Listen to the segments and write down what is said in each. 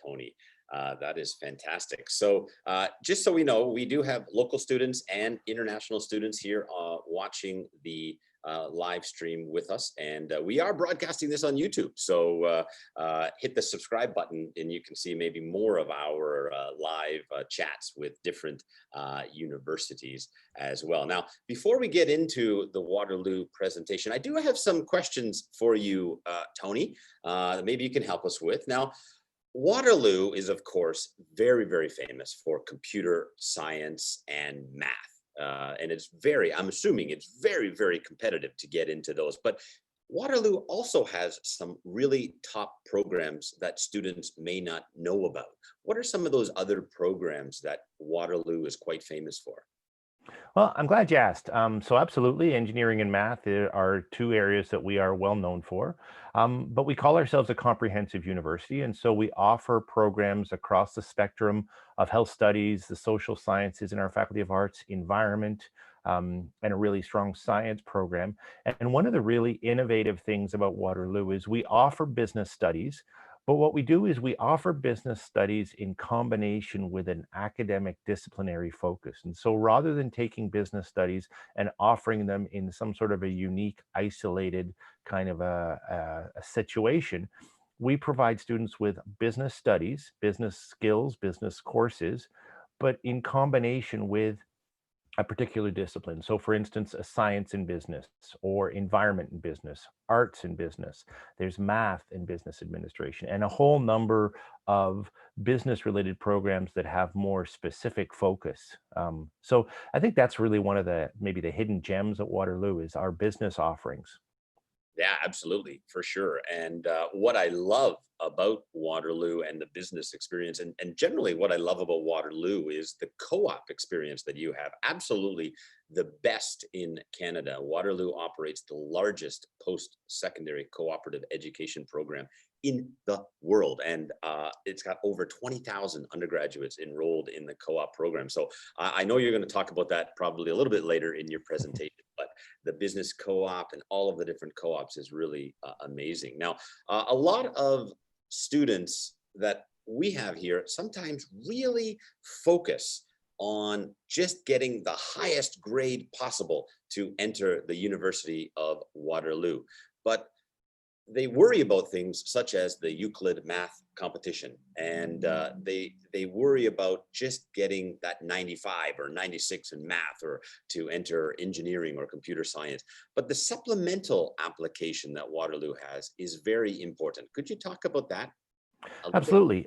Tony. That is fantastic. So just so we know, we do have local students and international students here watching the live stream with us, and we are broadcasting this on YouTube. So hit the subscribe button and you can see maybe more of our live chats with different universities as well. Now, before we get into the Waterloo presentation, I do have some questions for you, Tony, that maybe you can help us with. Now, Waterloo is, of course, very, very famous for computer science and math. And it's I'm assuming it's very, very competitive to get into those. But Waterloo also has some really top programs that students may not know about. What are some of those other programs that Waterloo is quite famous for? Well, I'm glad you asked. So absolutely, engineering and math are two areas that we are well known for. But we call ourselves a comprehensive university, and so we offer programs across the spectrum of health studies, the social sciences in our Faculty of Arts, environment, and a really strong science program. And one of the really innovative things about Waterloo is we offer business studies. But what we do is we offer business studies in combination with an academic disciplinary focus. And so rather than taking business studies and offering them in some sort of a unique, isolated kind of a situation, we provide students with business studies, business skills, business courses, but in combination with a particular discipline. So for instance, a science in business or environment in business, arts in business, there's math in business administration, and a whole number of business related programs that have more specific focus. So I think that's really one of the, maybe the hidden gems at Waterloo is our business offerings. Yeah, absolutely, for sure. And what I love about Waterloo and the business experience, and generally what I love about Waterloo is the co-op experience that you have. Absolutely the best in Canada. Waterloo operates the largest post-secondary cooperative education program in the world. And it's got over 20,000 undergraduates enrolled in the co-op program. So I know you're going to talk about that probably a little bit later in your presentation, but the business co-op and all of the different co-ops is really amazing. Now, a lot of students that we have here sometimes really focus on just getting the highest grade possible to enter the University of Waterloo. But they worry about things such as the Euclid math competition, and they worry about just getting that 95 or 96 in math or to enter engineering or computer science. But the supplemental application that Waterloo has is very important. Could you talk about that a little bit? Absolutely.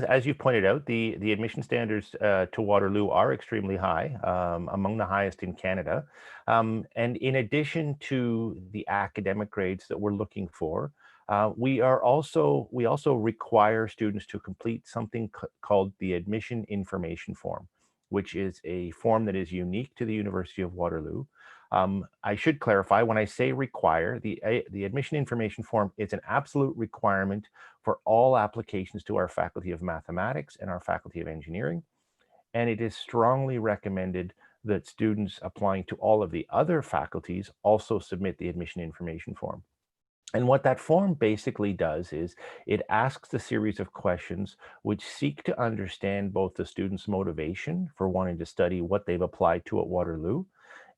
As you pointed out, the admission standards to Waterloo are extremely high, among the highest in Canada. And in addition to the academic grades that we're looking for, we also require students to complete something called the admission information form, which is a form that is unique to the University of Waterloo. I should clarify, when I say require, the admission information form is an absolute requirement for all applications to our Faculty of Mathematics and our Faculty of Engineering. And it is strongly recommended that students applying to all of the other faculties also submit the admission information form. And what that form basically does is it asks a series of questions which seek to understand both the student's motivation for wanting to study what they've applied to at Waterloo,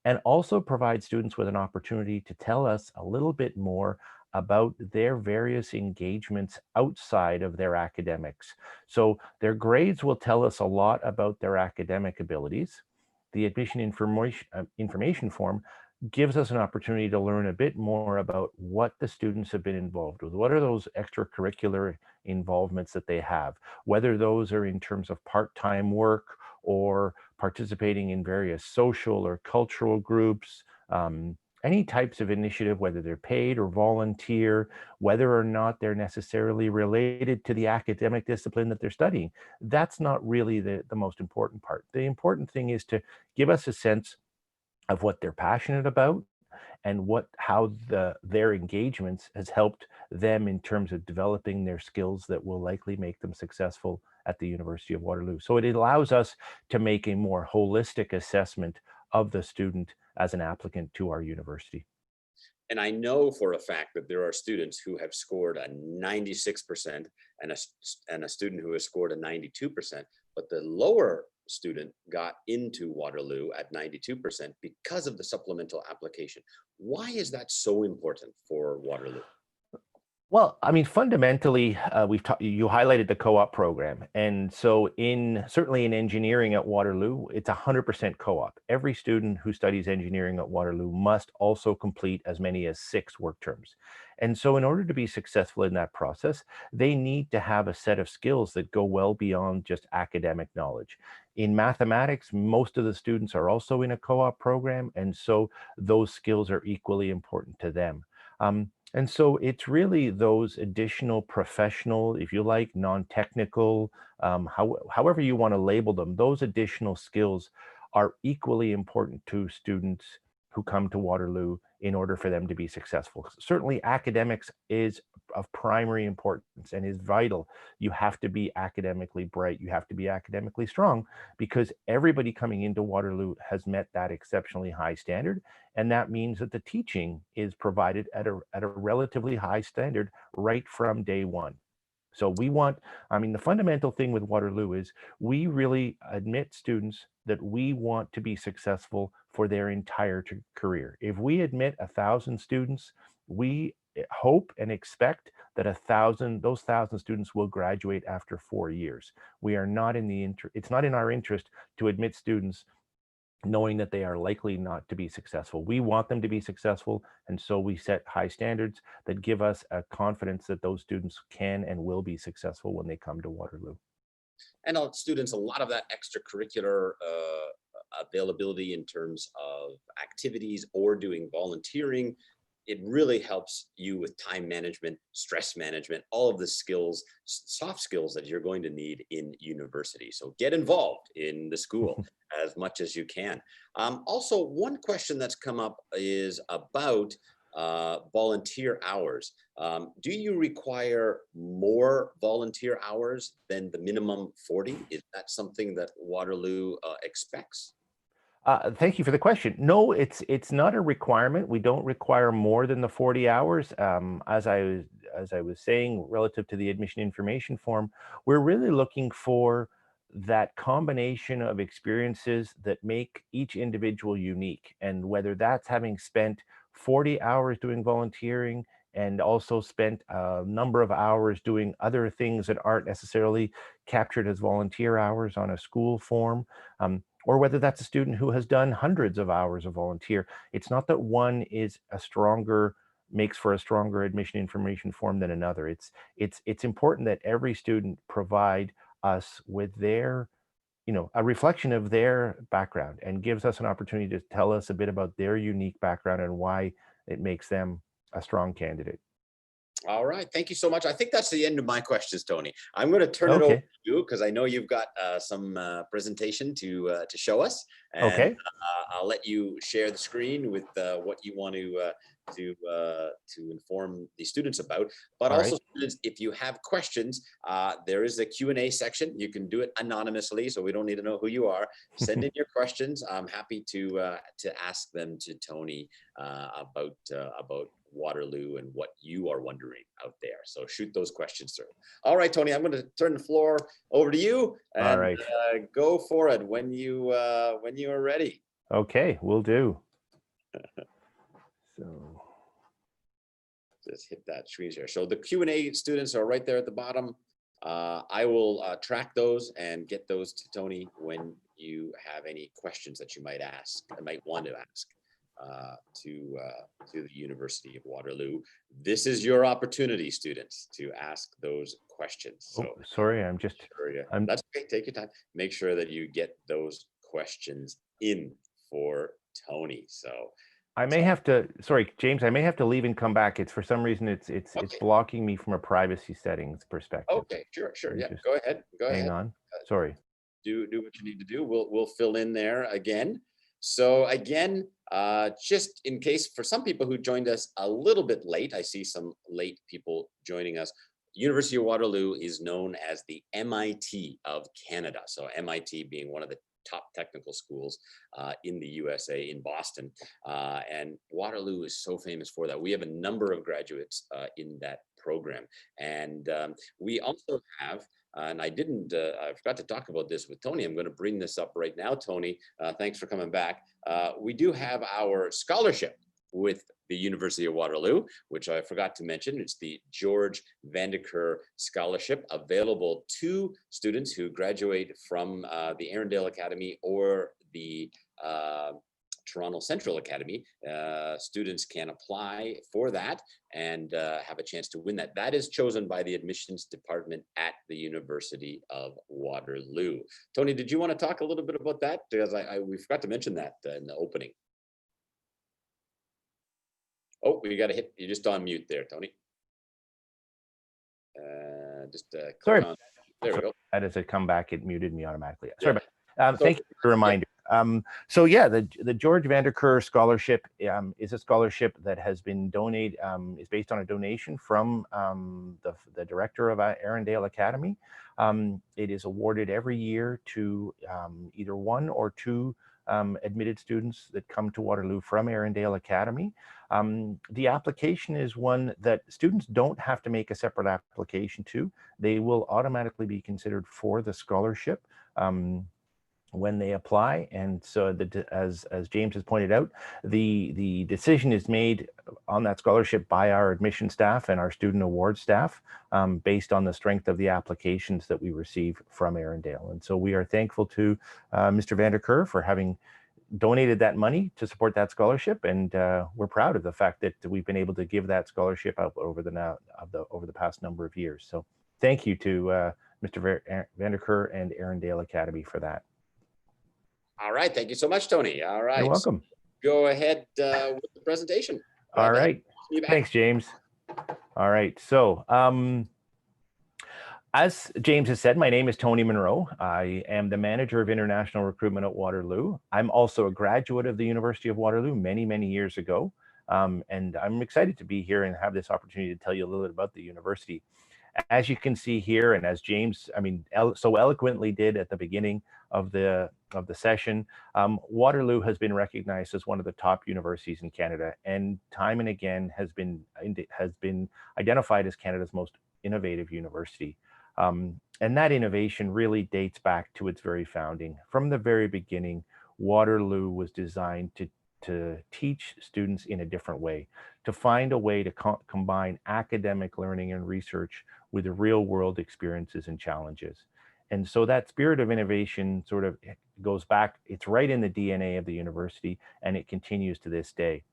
and also provide students with an opportunity to tell us a little bit more about their various engagements outside of their academics. So their grades will tell us a lot about their academic abilities. The admission information form gives us an opportunity to learn a bit more about what the students have been involved with. What are those extracurricular involvements that they have, whether those are in terms of part-time work or participating in various social or cultural groups, any types of initiative, whether they're paid or volunteer, whether or not they're necessarily related to the academic discipline that they're studying. That's not really the most important part. The important thing is to give us a sense of what they're passionate about and how their engagements has helped them in terms of developing their skills that will likely make them successful at the University of Waterloo. So it allows us to make a more holistic assessment of the student as an applicant to our university. And I know for a fact that there are students who have scored a 96% and a student who has scored a 92%, but the lower student got into Waterloo at 92% because of the supplemental application. Why is that so important for Waterloo? Well, I mean, fundamentally, you highlighted the co-op program, and so certainly in engineering at Waterloo, it's 100% co-op. Every student who studies engineering at Waterloo must also complete as many as 6 work terms. And so in order to be successful in that process, they need to have a set of skills that go well beyond just academic knowledge. In mathematics, most of the students are also in a co-op program, and so those skills are equally important to them. And so it's really those additional professional, if you like, non-technical, however you want to label them, those additional skills are equally important to students who come to Waterloo in order for them to be successful. Certainly, academics is of primary importance and is vital. You have to be academically bright, you have to be academically strong, because everybody coming into Waterloo has met that exceptionally high standard. And that means that the teaching is provided at a relatively high standard right from day one. So I mean, the fundamental thing with Waterloo is we really admit students that we want to be successful for their entire career. If we admit 1,000 students, we hope and expect that those 1,000 students will graduate after 4 years. We are not in it's not in our interest to admit students knowing that they are likely not to be successful. We want them to be successful, and so we set high standards that give us a confidence that those students can and will be successful when they come to Waterloo. And students, a lot of that extracurricular availability in terms of activities or doing volunteering, it really helps you with time management, stress management, all of the skills, soft skills that you're going to need in university. So get involved in the school as much as you can. Also, one question that's come up is about volunteer hours. Do you require more volunteer hours than the minimum 40? Is that something that Waterloo expects? Thank you for the question. No, it's not a requirement. We don't require more than the 40 hours. As I was saying, relative to the admission information form, we're really looking for that combination of experiences that make each individual unique. And whether that's having spent 40 hours doing volunteering and also spent a number of hours doing other things that aren't necessarily captured as volunteer hours on a school form. Or whether that's a student who has done hundreds of hours of volunteer. It's not that one is makes for a stronger admission information form than another. It's important that every student provide us with a reflection of their background and gives us an opportunity to tell us a bit about their unique background and why it makes them a strong candidate. All right. Thank you so much. I think that's the end of my questions, Tony. I'm going to turn it over to Okay. you because I know you've got some presentation to show us, and Okay. I'll let you share the screen with what you want to inform the students about. But All also, right. students, if you have questions, there is a Q&A section. You can do it anonymously, so we don't need to know who you are. Send in your questions. I'm happy to ask them to Tony about Waterloo and what you are wondering out there. So shoot those questions through. All right, Tony, I'm going to turn the floor over to you All and right. go for it when you are ready. Okay, will do. So, Just hit that screen share. So the Q&A students are right there at the bottom. I will track those and get those to Tony when you have any questions that you might want to ask to the University of Waterloo. This is your opportunity, students, to ask those questions. oh, So sorry, I'm that's okay. Take your time. Make sure that you get those questions in for Tony. So I may have to, sorry, James, I may have to leave and come back. It's for some reason it's okay, blocking me from a privacy settings perspective. okay, sure, Let me yeah. just Go ahead, hang on. Sorry. do what you need to do. We'll fill in there again. So again, just in case for some people who joined us a little bit late, I see some late people joining us. University of Waterloo is known as the MIT of Canada. So MIT being one of the top technical schools in the USA, in Boston. And Waterloo is so famous for that. We have a number of graduates in that program. And we also have, and I forgot to talk about this with Tony. I'm going to bring this up right now, Tony. Thanks for coming back. We do have our scholarship with the University of Waterloo, which I forgot to mention. It's the George Vandeker Scholarship, available to students who graduate from the Arundel Academy or the Toronto Central Academy. Students can apply for that and have a chance to win that. That is chosen by the admissions department at the University of Waterloo. Tony, did you want to talk a little bit about that? Because we forgot to mention that in the opening. Oh, we got to hit, you're just on mute there, Tony. Sorry. On. There we go. That as it come back, it muted me automatically. Sorry. Yeah. Thank you for the reminder. So yeah, the George Vanderker Scholarship is a scholarship that has been donated, is based on a donation from the director of Arundel Academy. It is awarded every year to either one or two admitted students that come to Waterloo from Arundel Academy. The application is one that students don't have to make a separate application to. They will automatically be considered for the scholarship when they apply. And so as James has pointed out, the decision is made on that scholarship by our admission staff and our student award staff based on the strength of the applications that we receive from Arundel. And so we are thankful to Mr. Vanderker for having donated that money to support that scholarship, and we're proud of the fact that we've been able to give that scholarship out over the past number of years. So thank you to Mr. Vanderker and Arundel Academy for that. All right, thank you so much, Tony. All right, you're welcome. Go ahead with the presentation. All right, thanks, James. All right, so as James has said, my name is Tony Monroe. I am the manager of international recruitment at Waterloo. I'm also a graduate of the University of Waterloo many, many years ago. And I'm excited to be here and have this opportunity to tell you a little bit about the university. As you can see here, and as James, so eloquently did at the beginning of the session, Waterloo has been recognized as one of the top universities in Canada, and time and again has been identified as Canada's most innovative university. And that innovation really dates back to its very founding. From the very beginning, Waterloo was designed to teach students in a different way, to find a way to combine academic learning and research with real world experiences and challenges. And so that spirit of innovation sort of goes back, it's right in the DNA of the university, and it continues to this day.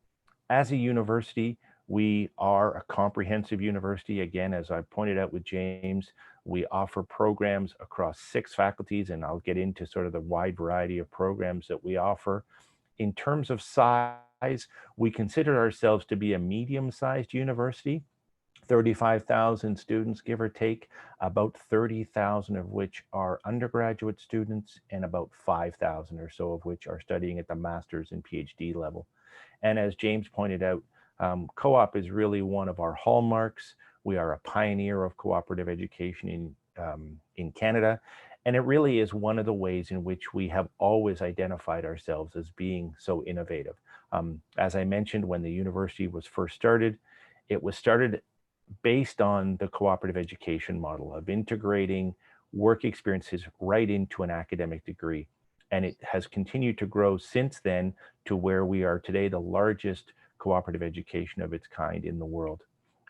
As a university, we are a comprehensive university. Again, as I pointed out with James, we offer programs across 6 faculties, and I'll get into sort of the wide variety of programs that we offer. In terms of size, we consider ourselves to be a medium-sized university, 35,000 students, give or take, about 30,000 of which are undergraduate students, and about 5,000 or so of which are studying at the master's and PhD level. And as James pointed out, co-op is really one of our hallmarks. We are a pioneer of cooperative education in Canada, and it really is one of the ways in which we have always identified ourselves as being so innovative. As I mentioned, when the university was first started, it was started based on the cooperative education model of integrating work experiences right into an academic degree. And it has continued to grow since then to where we are today, the largest cooperative education of its kind in the world.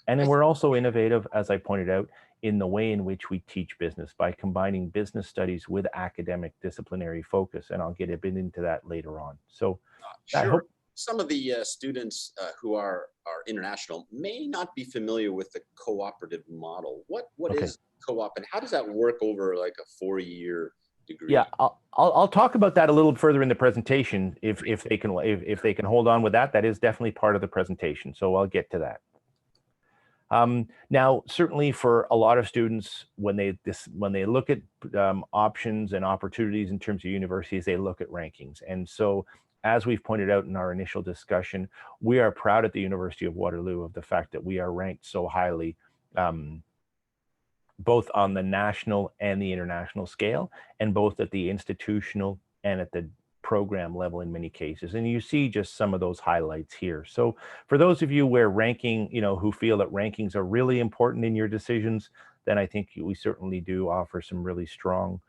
And then we're also innovative, as I pointed out, in the way in which we teach business by combining business studies with academic disciplinary focus. And I'll get a bit into that later on. So sure. I hope some of the students who are international may not be familiar with the cooperative model. What is co-op, and how does that work over like a 4-year degree? Yeah, I'll talk about that a little further in the presentation if they can hold on with that. That is definitely part of the presentation, so I'll get to that. Now, certainly for a lot of students, when they look at options and opportunities in terms of universities, they look at rankings. And so, as we've pointed out in our initial discussion, we are proud at the University of Waterloo of the fact that we are ranked so highly, both on the national and the international scale, and both at the institutional and at the program level in many cases. And you see just some of those highlights here. So for those of you where ranking, who feel that rankings are really important in your decisions, then I think we certainly do offer some really strong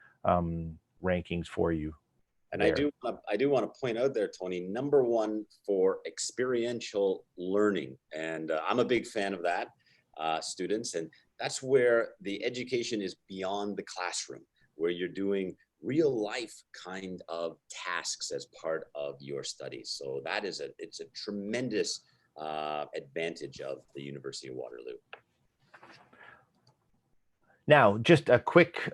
rankings for you And there. I do want to point out there, Tony, number one for experiential learning. And I'm a big fan of that, students. And that's where the education is beyond the classroom, where you're doing real life kind of tasks as part of your studies. So it's a tremendous advantage of the University of Waterloo. Now, just a quick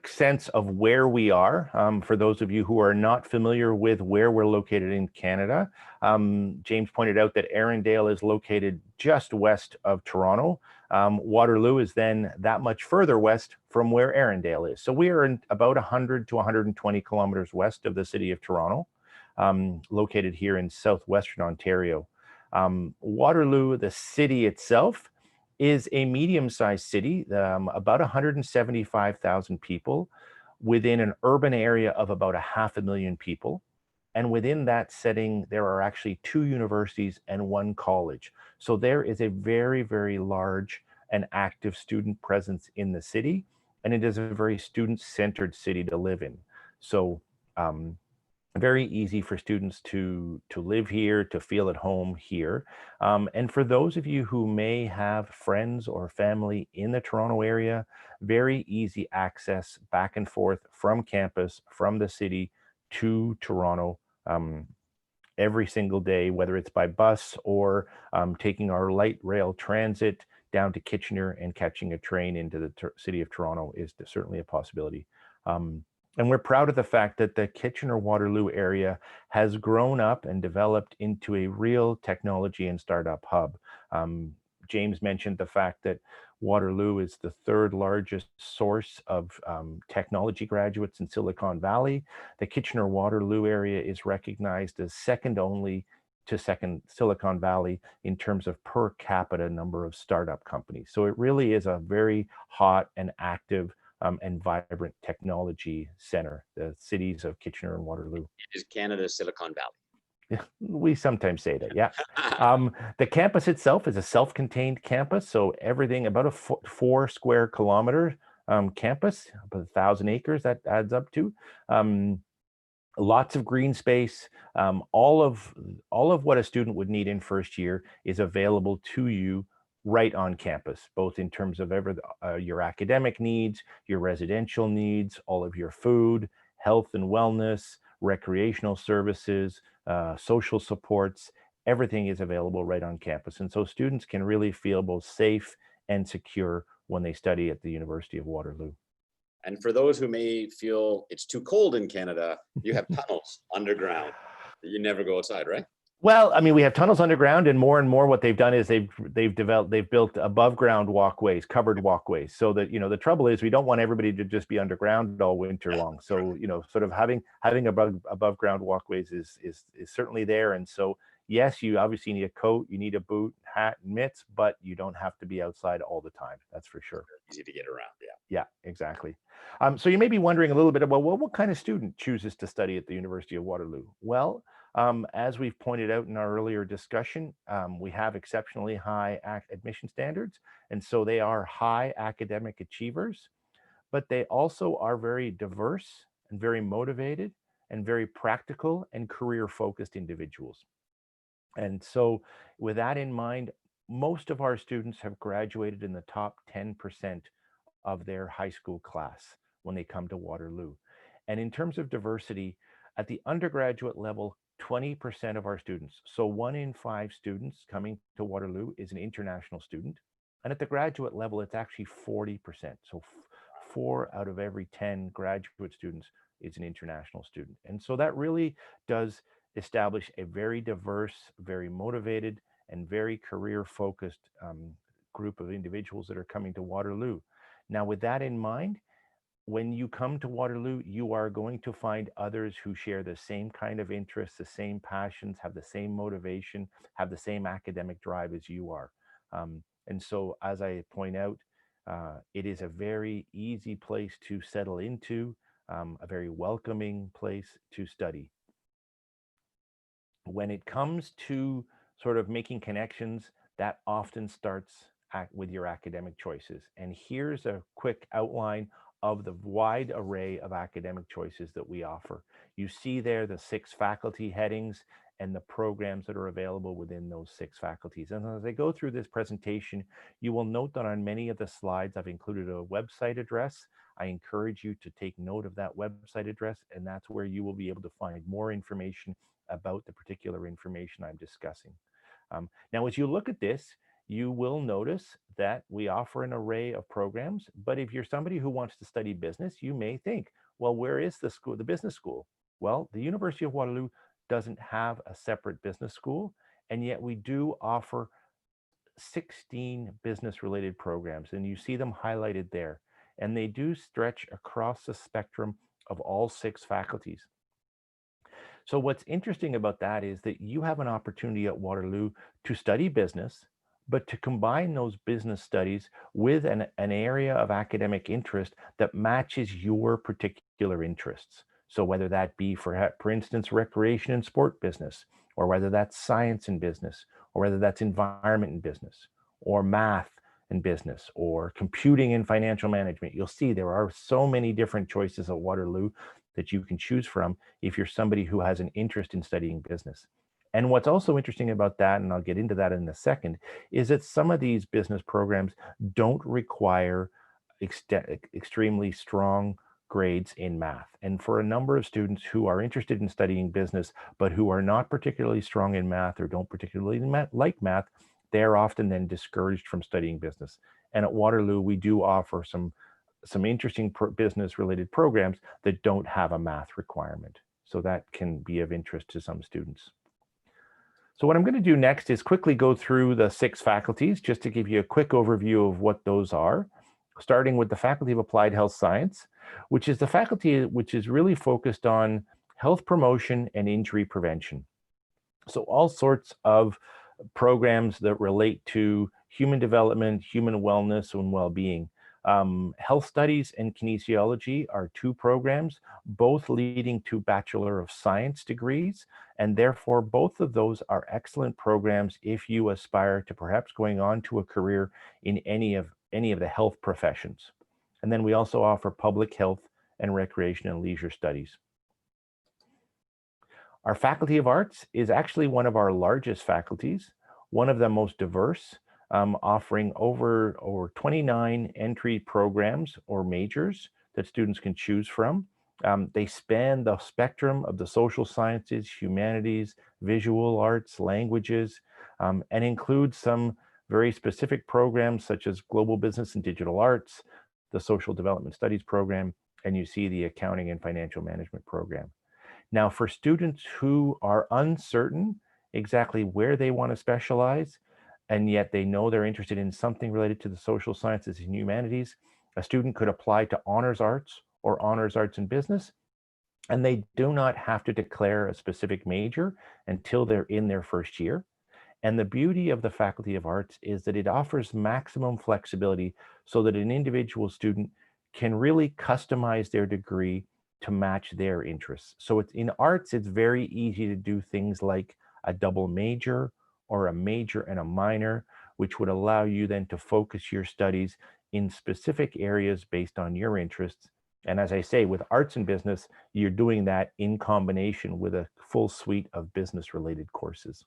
sense of where we are for those of you who are not familiar with where we're located in Canada. James pointed out that Arundel is located just west of Toronto. Waterloo is then that much further west from where Arundel is. So we are in about 100 to 120 kilometers west of the city of Toronto, located here in southwestern Ontario. Waterloo, the city itself, is a medium-sized city, about 175,000 people within an urban area of about 500,000 people. And within that setting, there are actually 2 universities and 1 college. So there is a very, very large and active student presence in the city, and it is a very student-centered city to live in. So very easy for students to live here, to feel at home here. And for those of you who may have friends or family in the Toronto area, very easy access back and forth from campus, from the city to Toronto every single day, whether it's by bus or taking our light rail transit down to Kitchener and catching a train into the city of Toronto is certainly a possibility. And we're proud of the fact that the Kitchener-Waterloo area has grown up and developed into a real technology and startup hub. James mentioned the fact that Waterloo is the 3rd largest source of technology graduates in Silicon Valley. The Kitchener-Waterloo area is recognized as second only to Silicon Valley in terms of per capita number of startup companies. So it really is a very hot and active and vibrant technology center, the cities of Kitchener and Waterloo. It is Canada's Silicon Valley. Yeah, we sometimes say that, yeah. The campus itself is a self-contained campus, so everything about a 4 square kilometer campus, about 1,000 acres that adds up to. Lots of green space. All of what a student would need in first year is available to you right on campus, both in terms of your academic needs, your residential needs, all of your food, health and wellness, recreational services, social supports. Everything is available right on campus. And so students can really feel both safe and secure when they study at the University of Waterloo. And for those who may feel it's too cold in Canada, you have tunnels underground. You never go outside, right? Well, I mean, we have tunnels underground, and more what they've done is they've built above ground walkways, covered walkways, so that the trouble is we don't want everybody to just be underground all winter long. So sort of having above ground walkways is certainly there. And so yes, you obviously need a coat, you need a boot, hat, and mitts, but you don't have to be outside all the time. That's for sure. Easy to get around. Yeah. Yeah, exactly. So you may be wondering a little bit about, well, what kind of student chooses to study at the University of Waterloo? Well, as we've pointed out in our earlier discussion, we have exceptionally high admission standards, and so they are high academic achievers, but they also are very diverse and very motivated and very practical and career-focused individuals. And so with that in mind, most of our students have graduated in the top 10% of their high school class when they come to Waterloo. And in terms of diversity, at the undergraduate level, 20% of our students, so 1 in 5 students coming to Waterloo is an international student. And at the graduate level, it's actually 40%. So 4 out of every 10 graduate students is an international student. And so that really does establish a very diverse, very motivated, and very career-focused group of individuals that are coming to Waterloo. Now, with that in mind, when you come to Waterloo, you are going to find others who share the same kind of interests, the same passions, have the same motivation, have the same academic drive as you are. And so, as I point out, it is a very easy place to settle into. a very welcoming place to study. When it comes to sort of making connections, that often starts with your academic choices. And here's a quick outline of the wide array of academic choices that we offer. You see there the 6 faculty headings and the programs that are available within those 6 faculties. And as I go through this presentation, you will note that on many of the slides, I've included a website address. I encourage you to take note of that website address, and that's where you will be able to find more information about the particular information I'm discussing. Now, as you look at this, you will notice that we offer an array of programs, but if you're somebody who wants to study business, you may think, well, where is the school, the business school? Well, the University of Waterloo doesn't have a separate business school, and yet we do offer 16 business related programs, and you see them highlighted there, and they do stretch across the spectrum of all 6 faculties. So what's interesting about that is that you have an opportunity at Waterloo to study business, but to combine those business studies with an area of academic interest that matches your particular interests. So whether that be, for instance, recreation and sport business, or whether that's science and business, or whether that's environment and business, or math and business, or computing and financial management. You'll see there are so many different choices at Waterloo that you can choose from if you're somebody who has an interest in studying business. And what's also interesting about that, and I'll get into that in a second, is that some of these business programs don't require extremely strong grades in math. And for a number of students who are interested in studying business, but who are not particularly strong in math or don't particularly like math, they're often then discouraged from studying business. And at Waterloo, we do offer some interesting business related programs that don't have a math requirement. So that can be of interest to some students. So what I'm going to do next is quickly go through the 6 faculties just to give you a quick overview of what those are, starting with the Faculty of Applied Health Science, which is the faculty which is really focused on health promotion and injury prevention. So all sorts of programs that relate to human development, human wellness, and well-being. Health studies and kinesiology are 2 programs, both leading to Bachelor of Science degrees, and therefore both of those are excellent programs if you aspire to perhaps going on to a career in any of the health professions. And then we also offer public health and recreation and leisure studies. Our Faculty of Arts is actually one of our largest faculties, one of the most diverse, offering over 29 entry programs or majors that students can choose from. They span the spectrum of the social sciences, humanities, visual arts, languages, and include some very specific programs such as Global Business and Digital Arts, the Social Development Studies program, and you see the Accounting and Financial Management program. Now, for students who are uncertain exactly where they want to specialize, and yet they know they're interested in something related to the social sciences and humanities, a student could apply to Honors Arts or Honors Arts in Business, and they do not have to declare a specific major until they're in their first year. And the beauty of the Faculty of Arts is that it offers maximum flexibility so that an individual student can really customize their degree to match their interests. So in arts, it's very easy to do things like a double major or a major and a minor, which would allow you then to focus your studies in specific areas based on your interests. And as I say, with arts and business, you're doing that in combination with a full suite of business related courses.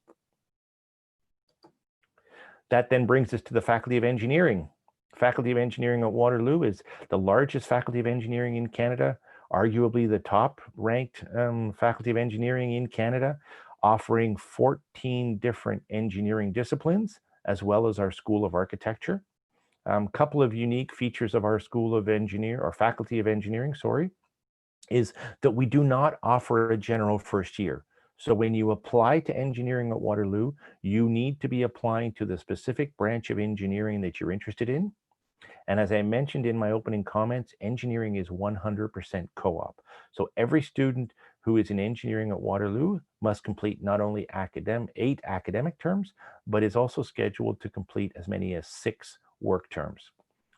That then brings us to the Faculty of Engineering. Faculty of Engineering at Waterloo is the largest Faculty of Engineering in Canada, arguably the top ranked Faculty of Engineering in Canada, offering 14 different engineering disciplines, as well as our School of Architecture. Couple of unique features of our School of Engineering, or Faculty of Engineering, sorry, is that we do not offer a general first year. So when you apply to engineering at Waterloo, you need to be applying to the specific branch of engineering that you're interested in. And as I mentioned in my opening comments, engineering is 100% co-op. So every student who is in engineering at Waterloo must complete not only 8 academic terms, but is also scheduled to complete as many as 6 work terms.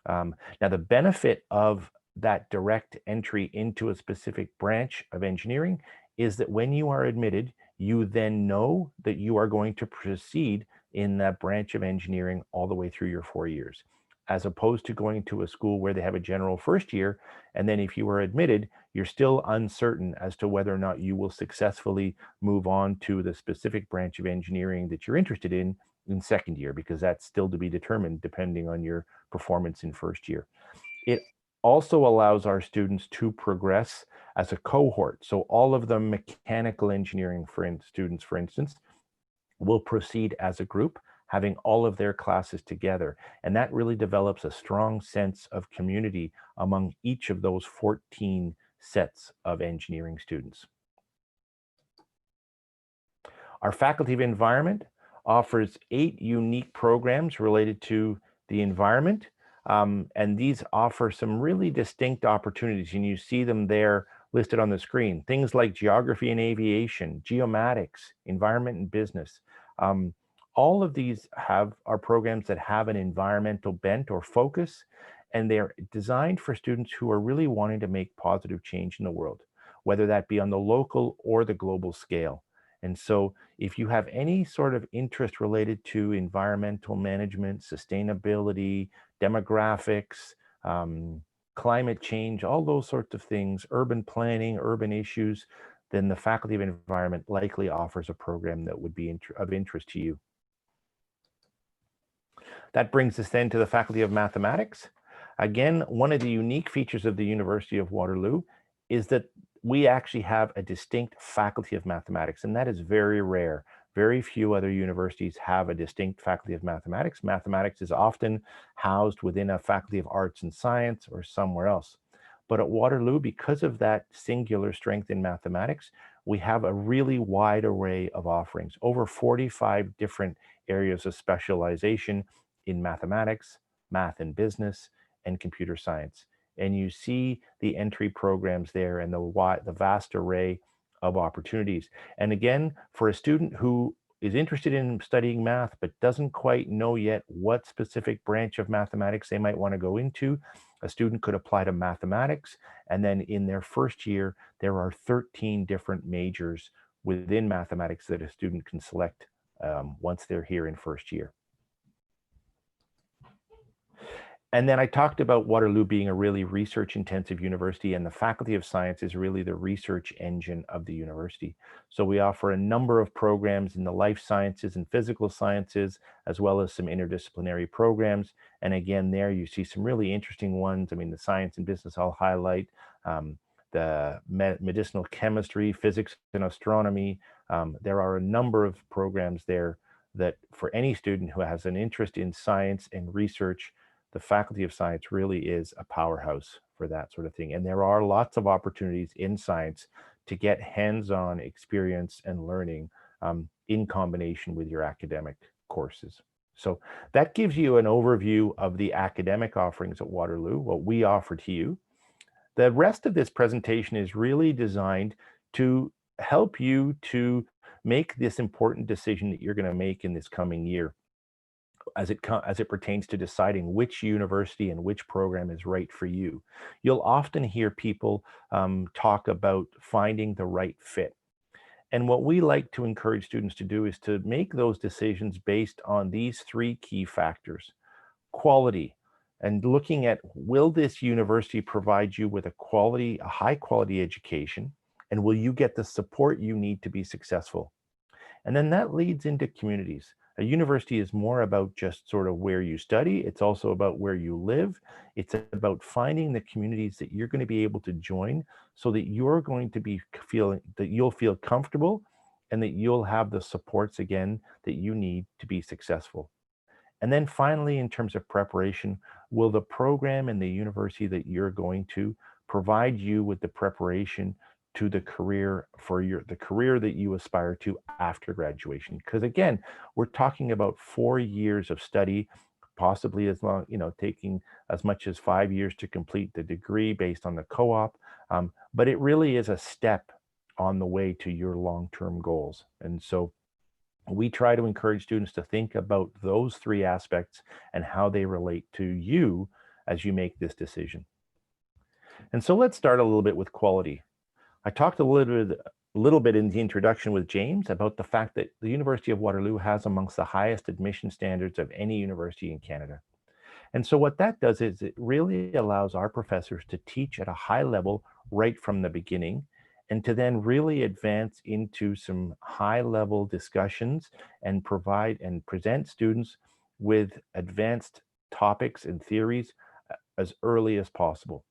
Now, the benefit of that direct entry into a specific branch of engineering is that when you are admitted, you then know that you are going to proceed in that branch of engineering all the way through your 4 years, as opposed to going to a school where they have a general first year. And then if you are admitted, you're still uncertain as to whether or not you will successfully move on to the specific branch of engineering that you're interested in second year, because that's still to be determined depending on your performance in first year. It also allows our students to progress as a cohort. So all of the mechanical engineering students, for instance, will proceed as a group, having all of their classes together. And that really develops a strong sense of community among each of those 14 sets of engineering students. Our Faculty of Environment offers 8 unique programs related to the environment. And these offer some really distinct opportunities, and you see them there listed on the screen. Things like geography and aviation, geomatics, environment and business. All of these are programs that have an environmental bent or focus, and they're designed for students who are really wanting to make positive change in the world, whether that be on the local or the global scale. And so if you have any sort of interest related to environmental management, sustainability, demographics, climate change, all those sorts of things, urban planning, urban issues, then the Faculty of Environment likely offers a program that would be of interest to you. That brings us then to the Faculty of Mathematics. Again, one of the unique features of the University of Waterloo is that we actually have a distinct Faculty of Mathematics, and that is very rare. Very few other universities have a distinct Faculty of Mathematics. Mathematics is often housed within a Faculty of Arts and Science or somewhere else. But at Waterloo, because of that singular strength in mathematics, we have a really wide array of offerings, over 45 different areas of specialization in mathematics, math and business, and computer science. And you see the entry programs there and the vast array of opportunities. And again, for a student who is interested in studying math but doesn't quite know yet what specific branch of mathematics they might want to go into, a student could apply to mathematics. And then in their first year, there are 13 different majors within mathematics that a student can select once they're here in first year. And then I talked about Waterloo being a really research-intensive university, and the Faculty of Science is really the research engine of the university. So we offer a number of programs in the life sciences and physical sciences, as well as some interdisciplinary programs. And again, there you see some really interesting ones. I mean, the science and business I'll highlight, the medicinal chemistry, physics and astronomy. There are a number of programs there that for any student who has an interest in science and research, the Faculty of Science really is a powerhouse for that sort of thing. And there are lots of opportunities in science to get hands-on experience and learning in combination with your academic courses. So that gives you an overview of the academic offerings at Waterloo, what we offer to you. The rest of this presentation is really designed to help you to make this important decision that you're going to make in this coming year, as it pertains to deciding which university and which program is right for you. You'll often hear people talk about finding the right fit. And what we like to encourage students to do is to make those decisions based on these 3 key factors: quality, and looking at, will this university provide you with a high quality education, and will you get the support you need to be successful? And then that leads into communities. A university is more about just sort of where you study. It's also about where you live. It's about finding the communities that you're going to be able to join, so that you're going to be feeling that you'll feel comfortable and that you'll have the supports again that you need to be successful. And then finally, in terms of preparation, will the program and the university that you're going to provide you with the preparation to the career the career that you aspire to after graduation? Because again, we're talking about 4 years of study, possibly as long, taking as much as 5 years to complete the degree based on the co-op. But it really is a step on the way to your long-term goals. And so we try to encourage students to think about those 3 aspects and how they relate to you as you make this decision. And so let's start a little bit with quality. I talked a little bit in the introduction with James about the fact that the University of Waterloo has amongst the highest admission standards of any university in Canada. And so what that does is it really allows our professors to teach at a high level right from the beginning, and to then really advance into some high level discussions and provide and present students with advanced topics and theories as early as possible.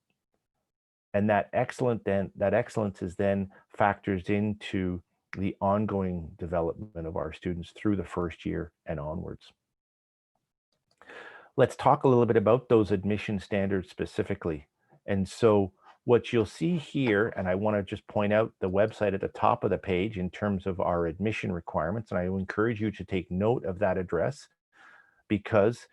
And that excellence is then factors into the ongoing development of our students through the first year and onwards. Let's talk a little bit about those admission standards specifically. And so what you'll see here, and I want to just point out the website at the top of the page in terms of our admission requirements, and I encourage you to take note of that address, because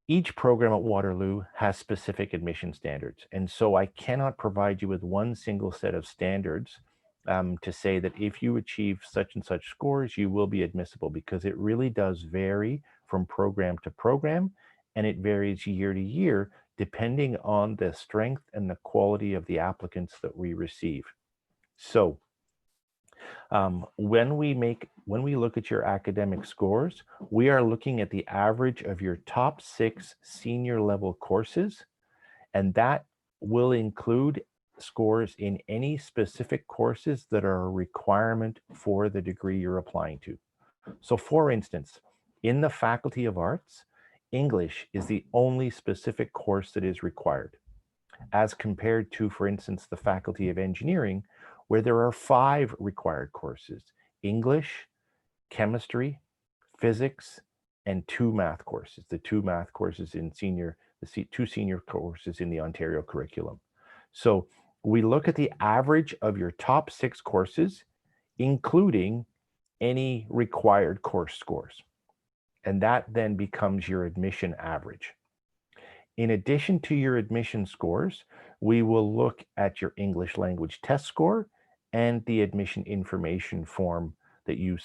each program at Waterloo has specific admission standards. And so I cannot provide you with one single set of standards to say that if you achieve such and such scores, you will be admissible, because it really does vary from program to program, and it varies year to year depending on the strength and the quality of the applicants that we receive. So when we look at your academic scores, we are looking at the average of your top 6 senior level courses, and that will include scores in any specific courses that are a requirement for the degree you're applying to. So for instance, in the Faculty of Arts, English is the only specific course that is required, as compared to, for instance, the Faculty of Engineering, where there are 5 required courses: English, chemistry, physics, and 2 math courses. The 2 math courses in the 2 senior courses in the Ontario curriculum. So we look at the average of your top 6 courses, including any required course scores. And that then becomes your admission average. In addition to your admission scores, we will look at your English language test score and the admission information form that you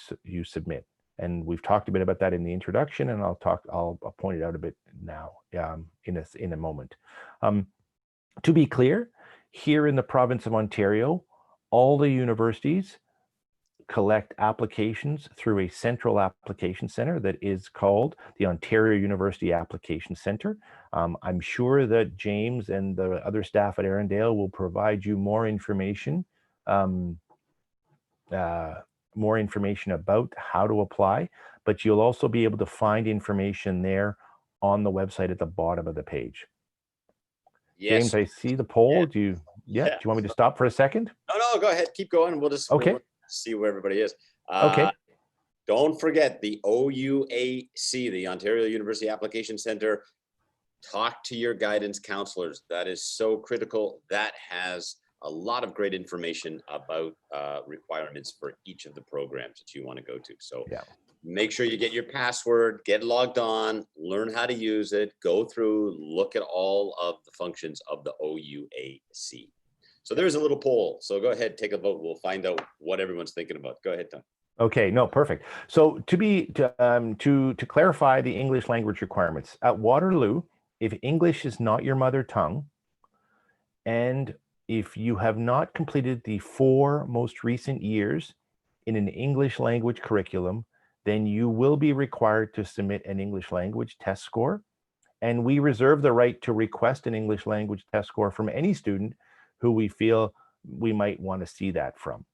submit. And we've talked a bit about that in the introduction, and I'll point it out a bit now in a moment. To be clear, here in the province of Ontario, all the universities collect applications through a central application center that is called the Ontario University Application Center. I'm sure that James and the other staff at Arundel will provide you more information about how to apply, but you'll also be able to find information there on the website at the bottom of the page. Yes. James, I see the poll. Yeah. Do you Yeah. want me to stop for a second? No, go ahead. Keep going. We'll Okay. see where everybody is. Okay. Don't forget the OUAC, the Ontario University Application Center. Talk to your guidance counselors. That is so critical. That has a lot of great information about requirements for each of the programs that you want to go to. So Yeah. make sure you get your password, get logged on, learn how to use it, go through, look at all of the functions of the OUAC. So there's a little poll. So go ahead, take a vote. We'll find out what everyone's thinking about. Go ahead, Tom. Okay, no, perfect. So to clarify the English language requirements at Waterloo, if English is not your mother tongue, and if you have not completed the 4 most recent years in an English language curriculum, then you will be required to submit an English language test score. And we reserve the right to request an English language test score from any student who we feel we might want to see that from.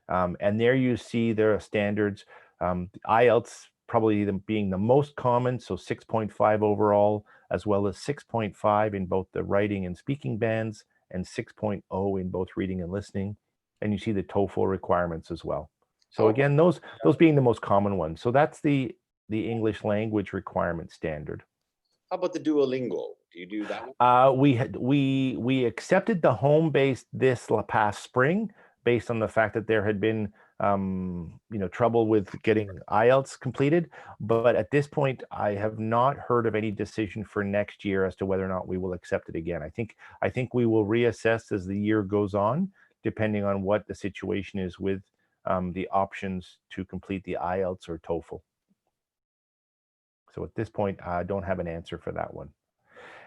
And there you see there are standards, IELTS probably being the most common, so 6.5 overall, as well as 6.5 in both the writing and speaking bands, and 6.0 in both reading and listening. And you see the TOEFL requirements as well. So again, those being the most common ones. So that's the English language requirement standard. How about the Duolingo? Do you do that one? We accepted the home-based this past spring, based on the fact that there had been trouble with getting IELTS completed. But at this point, I have not heard of any decision for next year as to whether or not we will accept it again. I think we will reassess as the year goes on, depending on what the situation is with the options to complete the IELTS or TOEFL. So at this point, I don't have an answer for that one.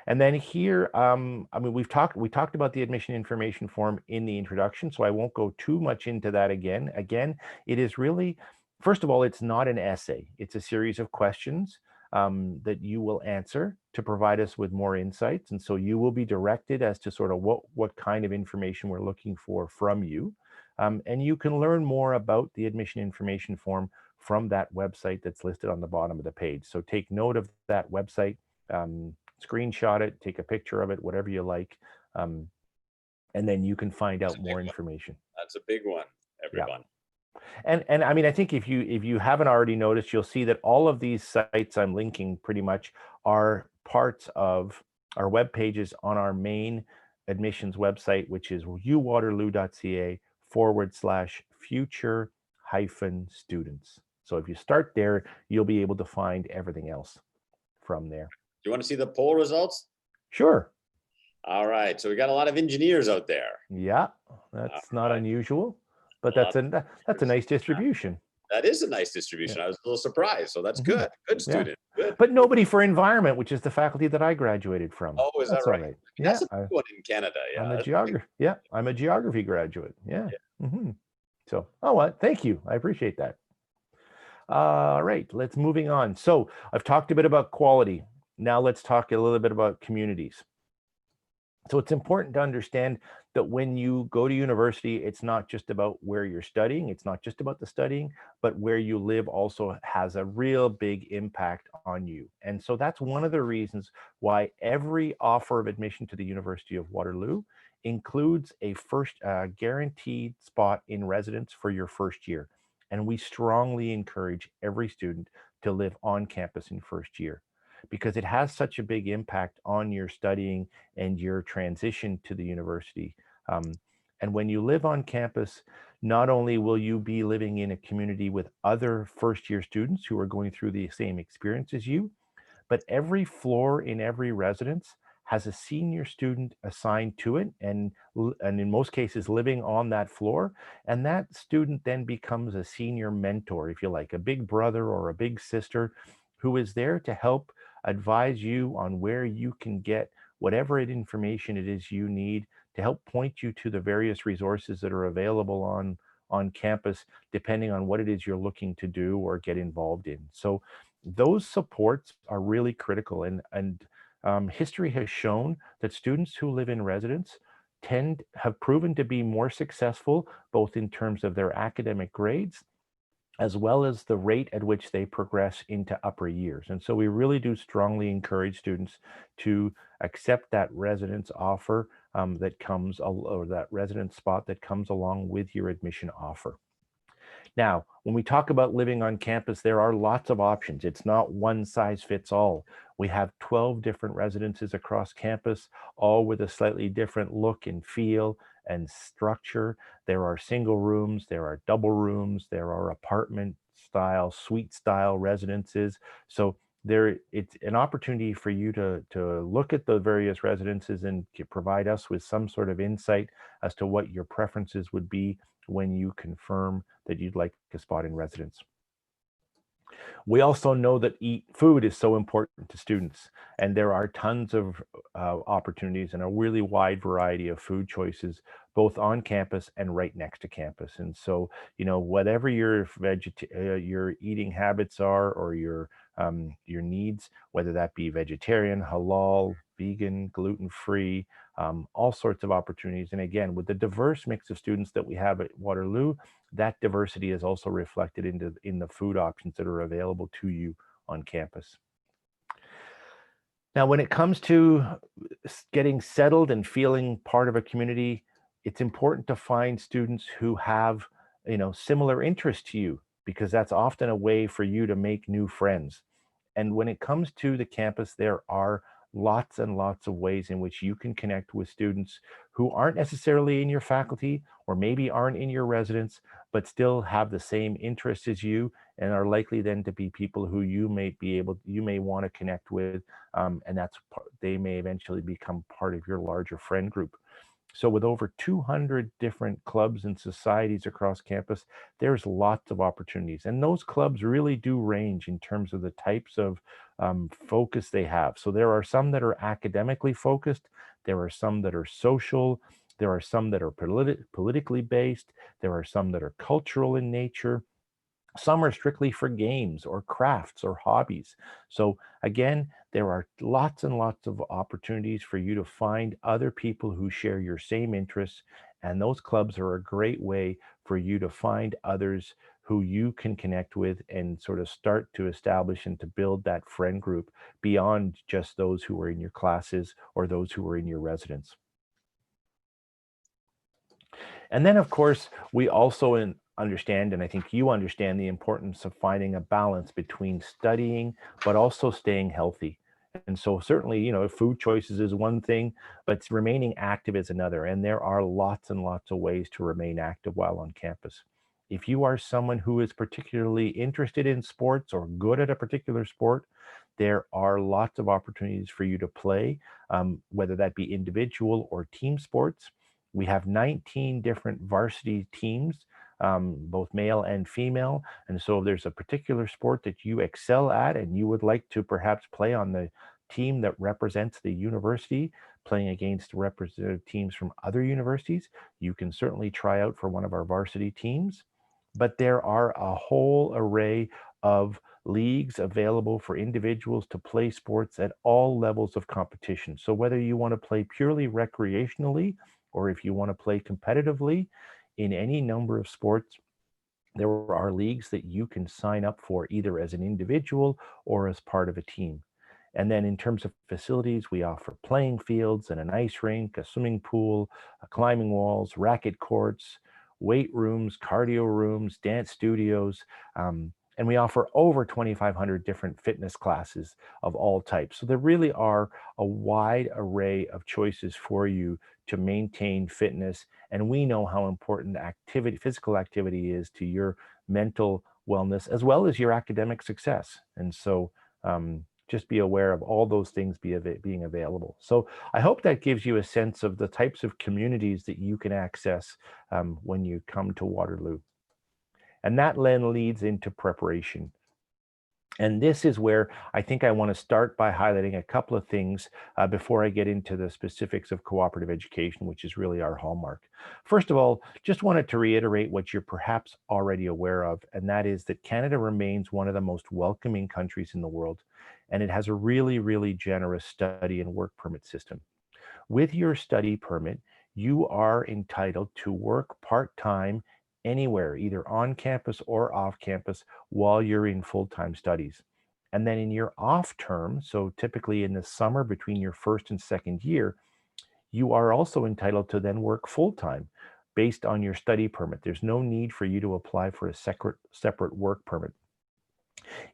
And then here, I mean, we talked about the admission information form in the introduction, so I won't go too much into that again. Again, it is really, first of all, it's not an essay. It's a series of questions that you will answer to provide us with more insights. And so you will be directed as to sort of what kind of information we're looking for from you. And you can learn more about the admission information form from that website that's listed on the bottom of the page. So take note of that website, screenshot it, take a picture of it, whatever you like. Um, and then you can find That's out a big more one. information. That's a big one, Yeah. everyone. And I mean, I think if you haven't already noticed, you'll see that all of these sites I'm linking pretty much are parts of our web pages on our main admissions website, which is uwaterloo.ca/future hyphen students. So if you start there, you'll be able to find everything else from there. Do you want to see the poll results? Sure. All right. So we got a lot of engineers out there. Yeah, All that's not right. unusual, but A lot of that's a engineers. nice distribution. That is a nice Yeah. distribution. I was a little surprised. So that's Mhm. good. Good Yeah. student. Good. But nobody for environment, which is the faculty that I graduated from. Oh, is that That's all right? right. That's Yeah, a big one in Canada. Yeah. That's a big I'm a geography graduate. Yeah. yeah. Hmm. So, oh, what? Thank you. I appreciate that. All right, let's moving on. So I've talked a bit about quality. Now let's talk a little bit about communities. So it's important to understand that when you go to university, it's not just about where you're studying, it's not just about the studying, but where you live also has a real big impact on you. And so that's one of the reasons why every offer of admission to the University of Waterloo includes a first guaranteed spot in residence for your first year. And we strongly encourage every student to live on campus in first year because it has such a big impact on your studying and your transition to the university. Um, and when you live on campus, not only will you be living in a community with other first year students who are going through the same experience as you, but every floor in every residence has a senior student assigned to it and in most cases living on that floor, and that student then becomes a senior mentor, if you like, a big brother or a big sister who is there to help advise you on where you can get whatever information it is you need to help point you to the various resources that are available on campus depending on what it is you're looking to do or get involved in. So those supports are really critical, and history has shown that students who live in residence tend have proven to be more successful both in terms of their academic grades as well as the rate at which they progress into upper years. And so we really do strongly encourage students to accept that residence offer that comes, or that residence spot that comes along with your admission offer. Now, when we talk about living on campus, there are lots of options. It's not one size fits all. We have 12 different residences across campus, all with a slightly different look and feel and structure. There are single rooms, there are double rooms, there are apartment style, suite style residences. So it's an opportunity for you to look at the various residences and provide us with some sort of insight as to what your preferences would be when you confirm that you'd like a spot in residence. We also know that food is so important to students, and there are tons of opportunities and a really wide variety of food choices, both on campus and right next to campus. And so, whatever your eating habits are or your needs, whether that be vegetarian, halal, vegan, gluten-free, all sorts of opportunities. And again, with the diverse mix of students that we have at Waterloo, that diversity is also reflected in the food options that are available to you on campus. Now, when it comes to getting settled and feeling part of a community, it's important to find students who have, similar interests to you, because that's often a way for you to make new friends. And when it comes to the campus, there are lots and lots of ways in which you can connect with students who aren't necessarily in your faculty or maybe aren't in your residence, but still have the same interests as you and are likely then to be people who you may want to connect with. And they may eventually become part of your larger friend group. So with over 200 different clubs and societies across campus, there's lots of opportunities. And those clubs really do range in terms of the types of focus they have. So there are some that are academically focused, there are some that are social, there are some that are politically based, there are some that are cultural in nature. Some are strictly for games or crafts or hobbies. So, again, there are lots and lots of opportunities for you to find other people who share your same interests. And those clubs are a great way for you to find others who you can connect with and sort of start to establish and to build that friend group beyond just those who are in your classes or those who are in your residence. And then, of course, we also understand, and I think you understand the importance of finding a balance between studying, but also staying healthy. And so, certainly, food choices is one thing, but remaining active is another. And there are lots and lots of ways to remain active while on campus. If you are someone who is particularly interested in sports or good at a particular sport, there are lots of opportunities for you to play, whether that be individual or team sports. We have 19 different varsity teams, both male and female. And so if there's a particular sport that you excel at and you would like to perhaps play on the team that represents the university, playing against representative teams from other universities, you can certainly try out for one of our varsity teams. But there are a whole array of leagues available for individuals to play sports at all levels of competition. So whether you want to play purely recreationally, or if you want to play competitively in any number of sports, there are leagues that you can sign up for either as an individual or as part of a team. And then in terms of facilities, we offer playing fields and an ice rink, a swimming pool, climbing walls, racket courts, weight rooms, cardio rooms, dance studios. And we offer over 2,500 different fitness classes of all types. So there really are a wide array of choices for you to maintain fitness. And we know how important activity, physical activity is to your mental wellness as well as your academic success. And so just be aware of all those things being available. So I hope that gives you a sense of the types of communities that you can access when you come to Waterloo. And that then leads into preparation. And this is where I think I want to start by highlighting a couple of things before I get into the specifics of cooperative education, which is really our hallmark. First of all, just wanted to reiterate what you're perhaps already aware of, and that is that Canada remains one of the most welcoming countries in the world, and it has a really, really generous study and work permit system. With your study permit, you are entitled to work part time anywhere, either on campus or off campus, while you're in full time studies. And then in your off term, so typically in the summer between your first and second year, you are also entitled to then work full time based on your study permit. There's no need for you to apply for a separate work permit.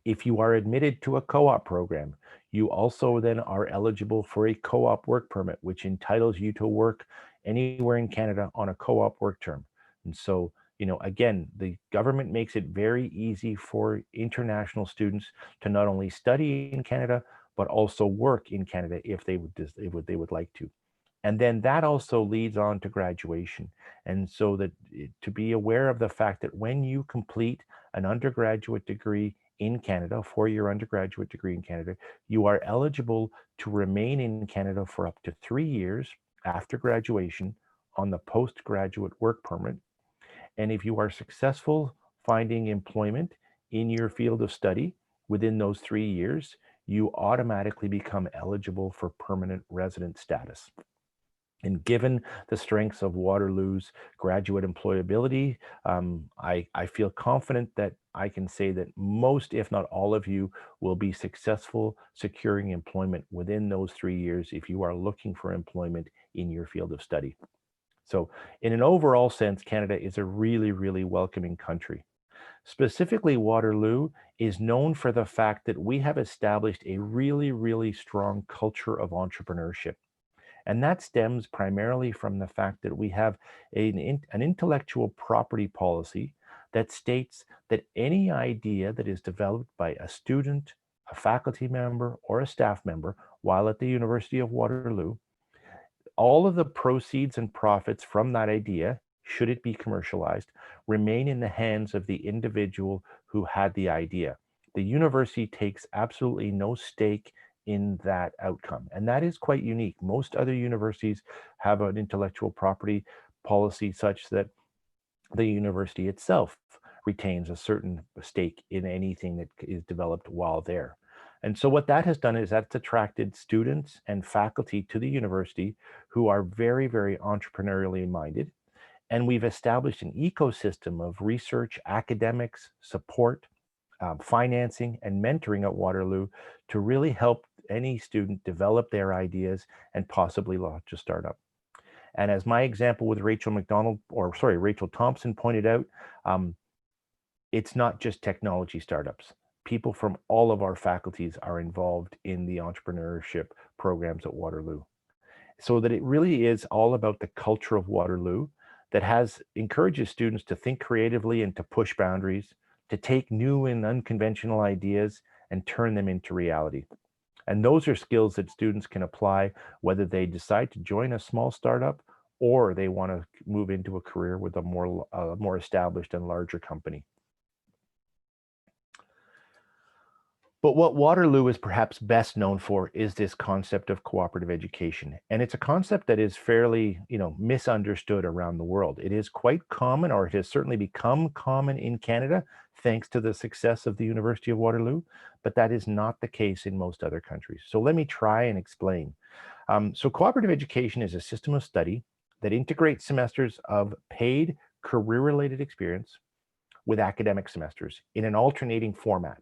If you are admitted to a co-op program, you also then are eligible for a co-op work permit, which entitles you to work anywhere in Canada on a co-op work term. And so, again, the government makes it very easy for international students to not only study in Canada, but also work in Canada if they would like to. And then that also leads on to graduation. And so to be aware of the fact that when you complete an undergraduate degree in Canada, a 4-year undergraduate degree in Canada, you are eligible to remain in Canada for up to 3 years after graduation on the postgraduate work permit. And if you are successful finding employment in your field of study within those 3 years, you automatically become eligible for permanent resident status. And given the strengths of Waterloo's graduate employability, I feel confident that I can say that most, if not all of you, will be successful securing employment within those 3 years if you are looking for employment in your field of study. So, in an overall sense, Canada is a really, really welcoming country. Specifically, Waterloo is known for the fact that we have established a really, really strong culture of entrepreneurship. And that stems primarily from the fact that we have an intellectual property policy that states that any idea that is developed by a student, a faculty member, or a staff member while at the University of Waterloo All of the proceeds and profits from that idea, should it be commercialized, remain in the hands of the individual who had the idea. The university takes absolutely no stake in that outcome. And that is quite unique. Most other universities have an intellectual property policy such that the university itself retains a certain stake in anything that is developed while there. And so what that has done is that's attracted students and faculty to the university who are very, very entrepreneurially minded. And we've established an ecosystem of research, academics, support, financing, and mentoring at Waterloo to really help any student develop their ideas and possibly launch a startup. And as my example with Rachel Thompson pointed out, um, it's not just technology startups. People from all of our faculties are involved in the entrepreneurship programs at Waterloo. So that it really is all about the culture of Waterloo that encourages students to think creatively and to push boundaries, to take new and unconventional ideas and turn them into reality. And those are skills that students can apply whether they decide to join a small startup or they want to move into a career with a more established and larger company. But what Waterloo is perhaps best known for is this concept of cooperative education. And it's a concept that is fairly, misunderstood around the world. It is quite common, or it has certainly become common in Canada, thanks to the success of the University of Waterloo, but that is not the case in most other countries. So let me try and explain. So cooperative education is a system of study that integrates semesters of paid career-related experience with academic semesters in an alternating format.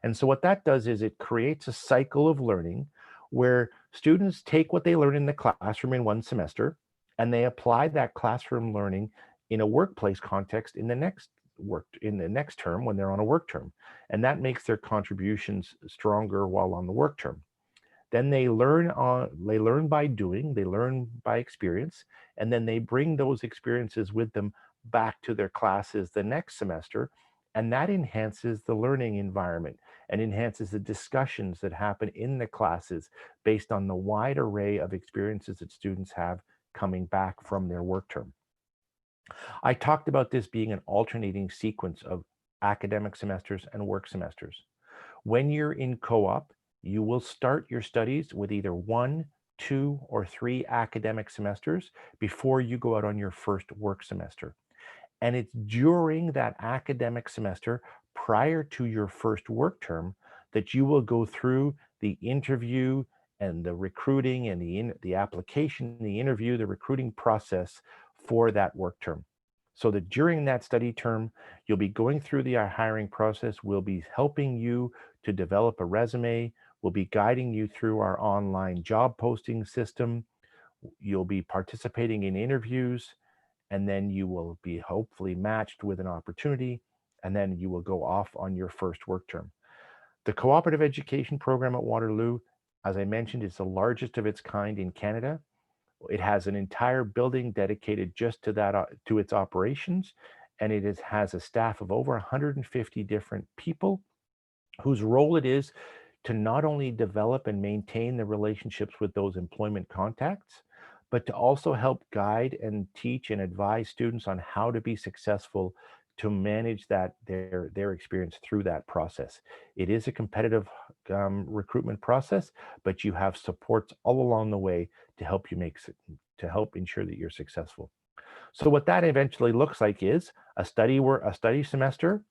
And so what that does is it creates a cycle of learning where students take what they learn in the classroom in one semester and they apply that classroom learning in a workplace context in the next term when they're on a work term. And that makes their contributions stronger while on the work term. Then they learn by doing, they learn by experience, and then they bring those experiences with them back to their classes the next semester. And that enhances the learning environment and enhances the discussions that happen in the classes based on the wide array of experiences that students have coming back from their work term. I talked about this being an alternating sequence of academic semesters and work semesters. When you're in co-op, you will start your studies with either 1, 2, or 3 academic semesters before you go out on your first work semester. And it's during that academic semester, prior to your first work term, that you will go through the interview and the recruiting and the application, the interview, the recruiting process for that work term. So that during that study term, you'll be going through the hiring process. We'll be helping you to develop a resume. We'll be guiding you through our online job posting system. You'll be participating in interviews, and then you will be hopefully matched with an opportunity, and then you will go off on your first work term. The cooperative education program at Waterloo, as I mentioned, is the largest of its kind in Canada. It has an entire building dedicated just to that, to its operations, and has a staff of over 150 different people whose role it is to not only develop and maintain the relationships with those employment contacts, but to also help guide and teach and advise students on how to be successful to manage their experience through that process. It is a competitive recruitment process, but you have supports all along the way to help to help ensure that you're successful. So what that eventually looks like is a study semester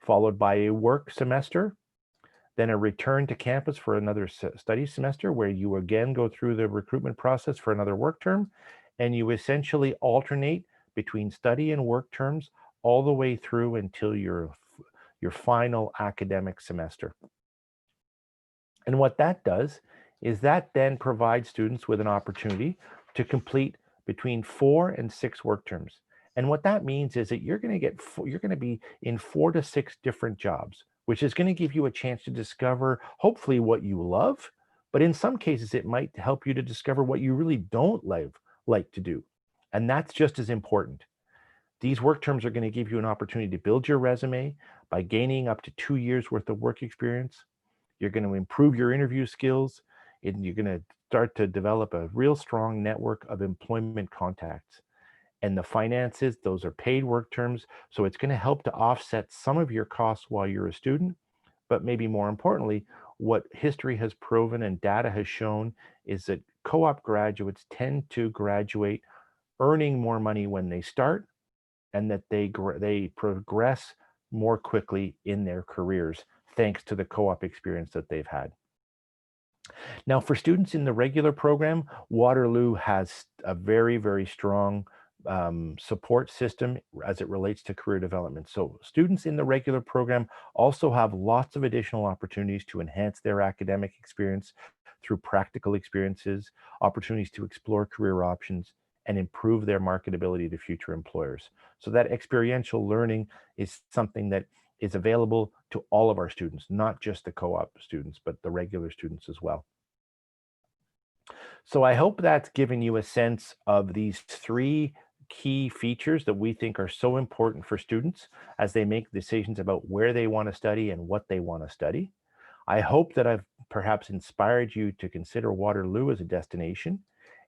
followed by a work semester, then a return to campus for another study semester where you again go through the recruitment process for another work term, and you essentially alternate between study and work terms all the way through until your final academic semester. And what that does is that then provides students with an opportunity to complete between 4 and 6 work terms. And what that means is that you're going to be in 4 to 6 different jobs, which is going to give you a chance to discover hopefully what you love, but in some cases it might help you to discover what you really don't like to do. And that's just as important. These work terms are going to give you an opportunity to build your resume by gaining up to 2 years worth of work experience. You're going to improve your interview skills, and you're going to start to develop a real strong network of employment contacts. And the finances, those are paid work terms. So it's going to help to offset some of your costs while you're a student. But maybe more importantly, what history has proven and data has shown is that co-op graduates tend to graduate earning more money when they start, and that they progress more quickly in their careers thanks to the co-op experience that they've had. Now, for students in the regular program, Waterloo has a very, very strong support system as it relates to career development. So, students in the regular program also have lots of additional opportunities to enhance their academic experience through practical experiences, opportunities to explore career options, and improve their marketability to future employers. So, that experiential learning is something that is available to all of our students, not just the co op students, but the regular students as well. So I hope that's given you a sense of these three key features that we think are so important for students as they make decisions about where they want to study and what they want to study. I hope that I've perhaps inspired you to consider Waterloo as a destination.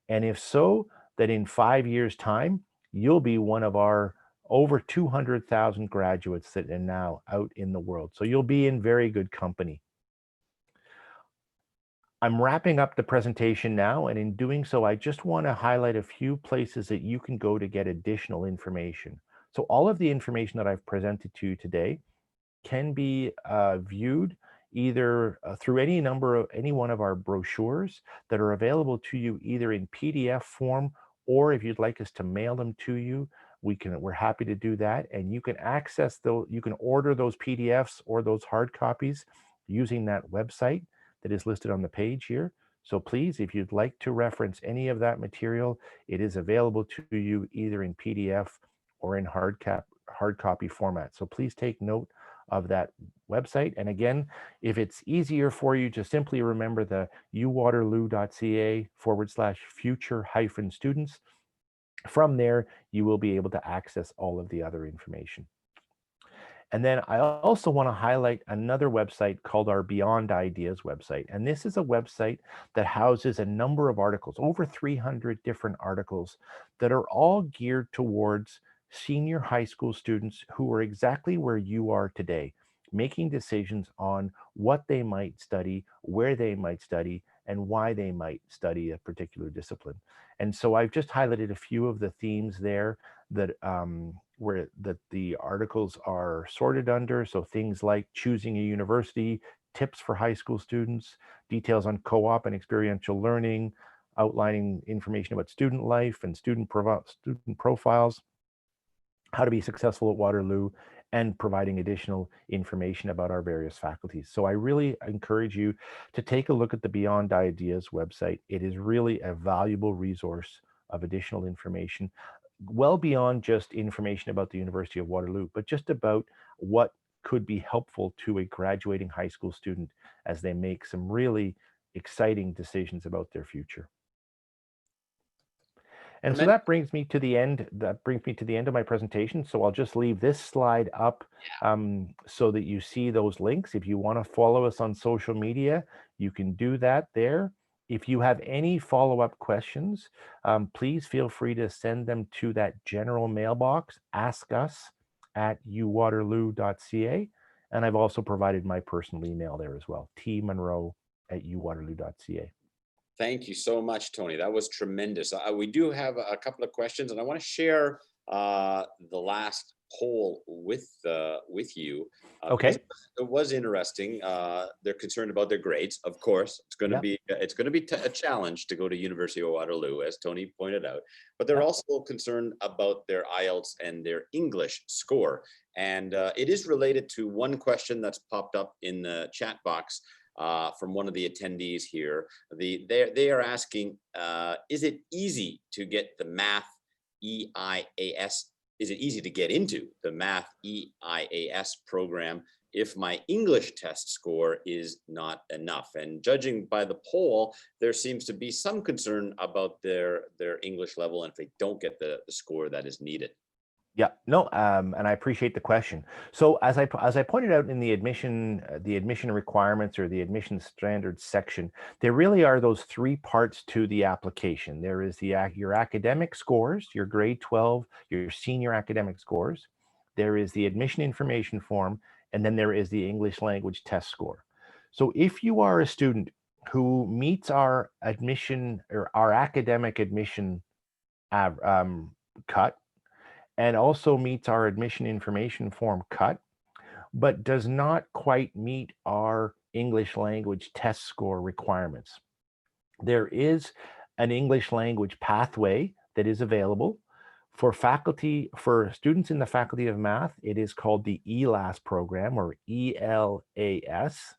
And if so, that in 5 years' time, you'll be one of our over 200,000 graduates that are now out in the world. So you'll be in very good company. I'm wrapping up the presentation now, and in doing so, I just want to highlight a few places that you can go to get additional information. So all of the information that I've presented to you today can be viewed either through any one of our brochures that are available to you either in PDF form, or if you'd like us to mail them to you, we're happy to do that. And you can access those, you can order those PDFs or those hard copies using that website that is listed on the page here. So please, if you'd like to reference any of that material, it is available to you either in PDF or in hard copy format. So please take note of that website. And again, if it's easier for you, just simply remember the uwaterloo.ca/future-students. From there, you will be able to access all of the other information. And then I also want to highlight another website called our Beyond Ideas website. And this is a website that houses a number of articles, over 300 different articles that are all geared towards senior high school students who are exactly where you are today, making decisions on what they might study, where they might study, and why they might study a particular discipline. And so I've just highlighted a few of the themes there that where that the articles are sorted under. So things like choosing a university, tips for high school students, details on co-op and experiential learning, outlining information about student life and student profiles, how to be successful at Waterloo, and providing additional information about our various faculties. So I really encourage you to take a look at the Beyond Ideas website. It is really a valuable resource of additional information, well beyond just information about the University of Waterloo, but just about what could be helpful to a graduating high school student as they make some really exciting decisions about their future. And so that brings me to the end. That brings me to the end of my presentation. So I'll just leave this slide up so that you see those links. If you want to follow us on social media, you can do that there. If you have any follow-up questions, please feel free to send them to that general mailbox, askus@uwaterloo.ca. And I've also provided my personal email there as well, tmonroe@uwaterloo.ca. Thank you so much, Tony. That was tremendous. We do have a couple of questions, and I want to share the last poll with you because Okay. it was interesting. They're concerned about their grades, of course. It's going to Yep. be a challenge to go to University of Waterloo, as Tony pointed out. But they're Yep. also concerned about their IELTS and their English score, and it is related to one question that's popped up in the chat box from one of the attendees here. They are asking, is it easy to get the math EIAS? Is it easy to get into the math EIAS program if my English test score is not enough? And judging by the poll, there seems to be some concern about their English level and if they don't get the score that is needed. Yeah, no, and I appreciate the question. So as I pointed out in the admission requirements or the admission standards section, there really are those three parts to the application. There is your academic scores, your grade 12, your senior academic scores. There is the admission information form, and then there is the English language test score. So if you are a student who meets our admission or our academic admission cut, and also meets our admission information form cut, but does not quite meet our English language test score requirements. There is an English language pathway that is available for students in the Faculty of Math. It is called the ELAS program, or ELAS.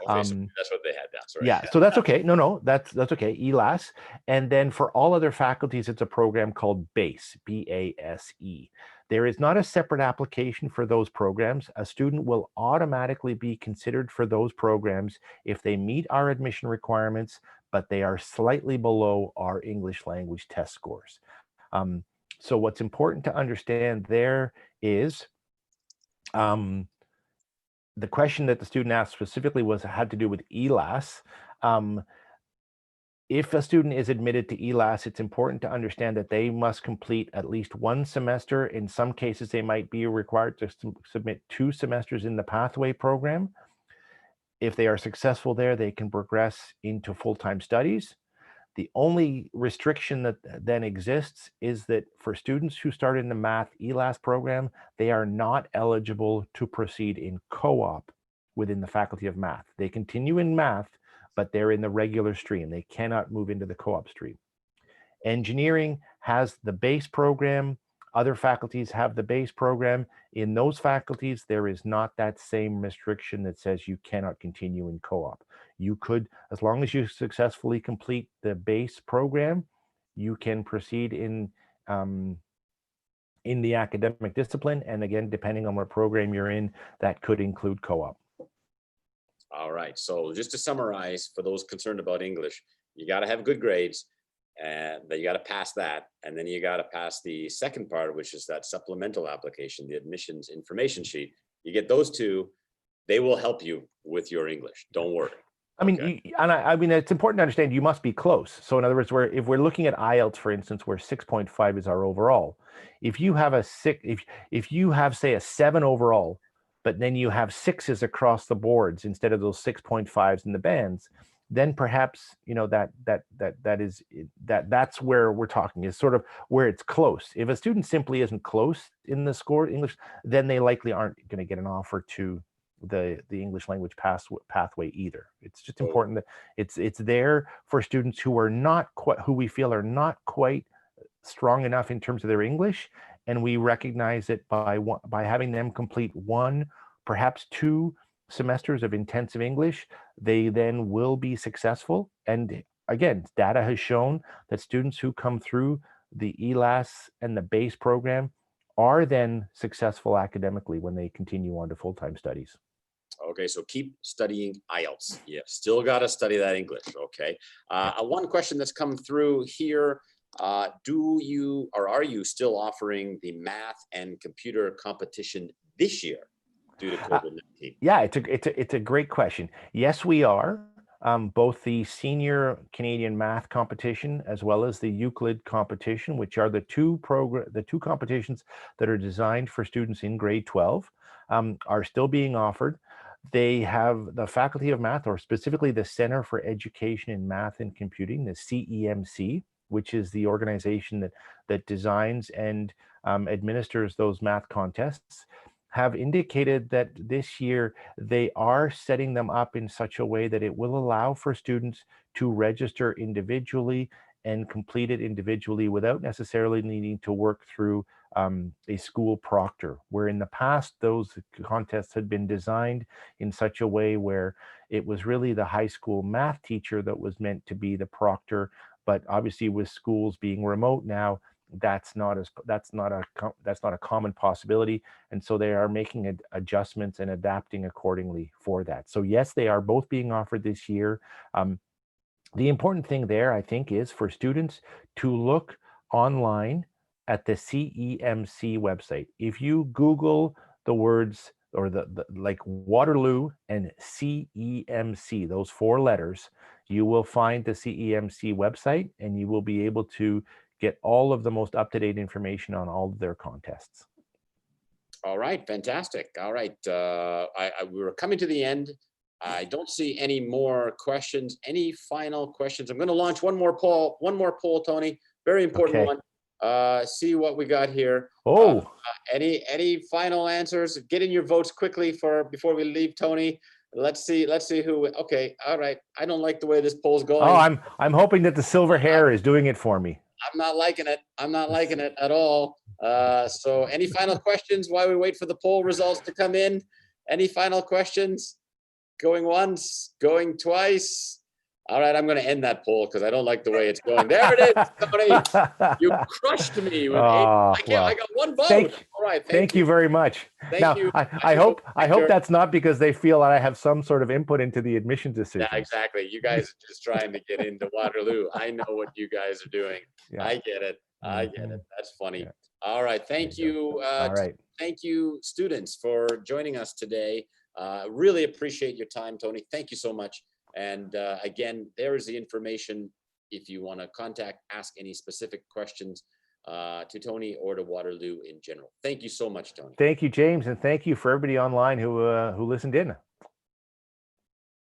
Okay, so Um, that's what they had down. Sorry. yeah, so that's okay. No, that's okay. ELAS. And then for all other faculties, it's a program called BASE, BASE. There is not a separate application for those programs. A student will automatically be considered for those programs if they meet our admission requirements, but they are slightly below our English language test scores. Um, so what's important to understand there is, the question that the student asked specifically had to do with ELAS. Um, if a student is admitted to ELAS, it's important to understand that they must complete at least one semester. In some cases, they might be required to submit 2 semesters in the pathway program. If they are successful there, they can progress into full-time studies. The only restriction that then exists is that for students who start in the math ELAS program, they are not eligible to proceed in co-op within the Faculty of Math. They continue in math, but they're in the regular stream. They cannot move into the co-op stream. Engineering has the base program. Other faculties have the base program. In those faculties, there is not that same restriction that says you cannot continue in co-op. You could, as long as you successfully complete the base program, you can proceed in the academic discipline. And again, depending on what program you're in, that could include co-op. All right. So just to summarize, for those concerned about English, you got to have good grades, and you got to pass that, and then you got to pass the second part, which is that supplemental application, the admissions information sheet. You get those two, they will help you with your English. Don't worry. I mean, Okay. I mean, it's important to understand you must be close. So in other words, if we're looking at IELTS, for instance, where 6.5 is our overall, if you have if you have, say, a 7 overall, but then you have 6s across the boards instead of those 6.5s in the bands, then perhaps, that's where we're talking, is sort of where it's close. If a student simply isn't close in the score English, then they likely aren't going to get an offer to the English language pathway either. It's just So, important that it's there for students who are not quite, who we feel are not quite strong enough in terms of their English, and we recognize it by having them complete 1, perhaps 2 semesters of intensive English. They then will be successful. And again, data has shown that students who come through the ELAS and the base program are then successful academically when they continue on to full-time studies. okay, so keep studying IELTS. You still got to study that English. Okay. Yeah. One question that's come through here: do you, or are you still offering the math and computer competition this year due to Uh, COVID-19? yeah, it's a great question. Yes, we are. Both the senior Canadian math competition as well as the Euclid competition, which are the two competitions that are designed for students in grade 12, are still being offered. They have the Faculty of Math, or specifically the Center for Education in Math and Computing, the CEMC, which is the organization that designs and administers those math contests, have indicated that this year they are setting them up in such a way that it will allow for students to register individually and complete it individually without necessarily needing to work through a school proctor, where in the past those contests had been designed in such a way where it was really the high school math teacher that was meant to be the proctor. But obviously, with schools being remote now, that's not a common possibility, and so they are making adjustments and adapting accordingly for that. So yes, they are both being offered this year. The important thing there, I think, is for students to look online at the CEMC website. If you Google the words or the like Waterloo and CEMC, those 4 letters, you will find the CEMC website, and you will be able to get all of the most up-to-date information on all of their contests. All right, fantastic. All right, we're coming to the end. I don't see any more questions. Any final questions? I'm going to launch one more poll, Tony. Very important Okay. one. See what we got here. Oh, Any final answers? Get in your votes quickly before we leave, Tony. Let's see who. Okay, all right. I don't like the way this poll's going. I'm hoping that the silver hair is doing it for me. I'm not liking it. I'm not liking it at all. So any final questions while we wait for the poll results to come in? Any final questions? Going once, going twice. All right, I'm going to end that poll because I don't like the way it's going. There it is, Tony. You crushed me with 8. I got 1 vote. All right, thank you very much. Thank you. I hope that's not because they feel that I have some sort of input into the admissions decision. Yeah, exactly. You guys are just trying to get into Waterloo. I know what you guys are doing. Yeah. I get it. I get it. That's funny. Yeah. All right. Thank you. All right. Thank you, students, for joining us today. Really appreciate your time, Tony. Thank you so much. And again, there is the information if you want to contact, ask any specific questions to Tony or to Waterloo in general. Thank you so much, Tony. Thank you, James, and thank you for everybody online who listened in.